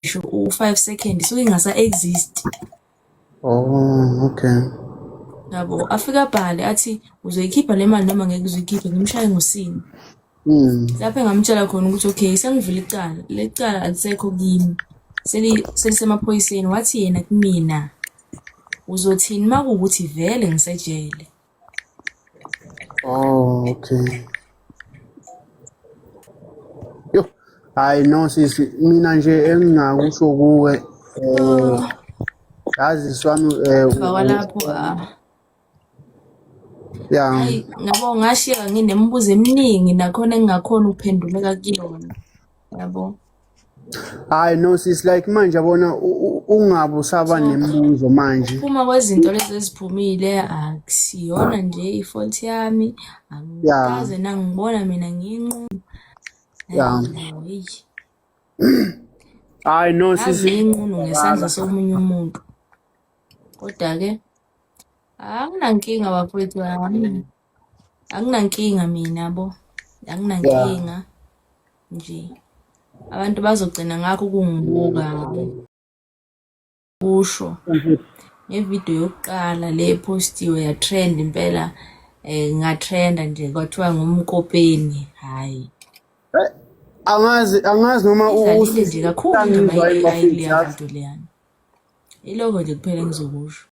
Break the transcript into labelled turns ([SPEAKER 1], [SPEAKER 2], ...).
[SPEAKER 1] ngisho u-5 seconds isuke ingasa-exist.
[SPEAKER 2] Oh, okay.
[SPEAKER 1] Yabo, afike abhale athi uzoyikhipha le mali noma ngeke uzoyikhiphe, ngimshaye ngosini. Lapho engamtshela khona ukuthi okay, sengivile icala, le cala alisekho kimi, selisemaphoyiseni. Wathi yena kumina, uzothini uma kuwukuthi vele ngisejele?
[SPEAKER 2] Oh, okay. Yo, hayi no sisi, mina nje engingakusho kuwe yazi swami
[SPEAKER 1] Kwalapho
[SPEAKER 2] ya
[SPEAKER 1] hayi ngabo ngashiyeka nginemibuzo eminingi nakhona engingakhona ukuphenduleka kuyona. Yabo.
[SPEAKER 2] hayi no sisi, like manje yabona ungabe usaba nemibuzo manje.
[SPEAKER 1] Uma kwezinto lezi eziphumile akusiyona nje ifault yami, angikaze nangibona mina ngiyinqumo.
[SPEAKER 2] Ya. Hayi no
[SPEAKER 1] Yazi
[SPEAKER 2] sisi,
[SPEAKER 1] inquno ngesandla somunye umuntu. Kodwa-ke anginankinga bafowethu wami. Anginankinga mina yabo. Anginankinga nje. Abantu bazogcina ngakho kungibuka kusho. Ngevideo yokuqala le postiwe ya trend impela, ngatrenda nje kwathiwa ngumkopeni. Hayi.
[SPEAKER 2] angazi noma
[SPEAKER 1] Idlalile nje kakhulu indaba ayiliya video leyana. Iloko nje kuphela engizokusho.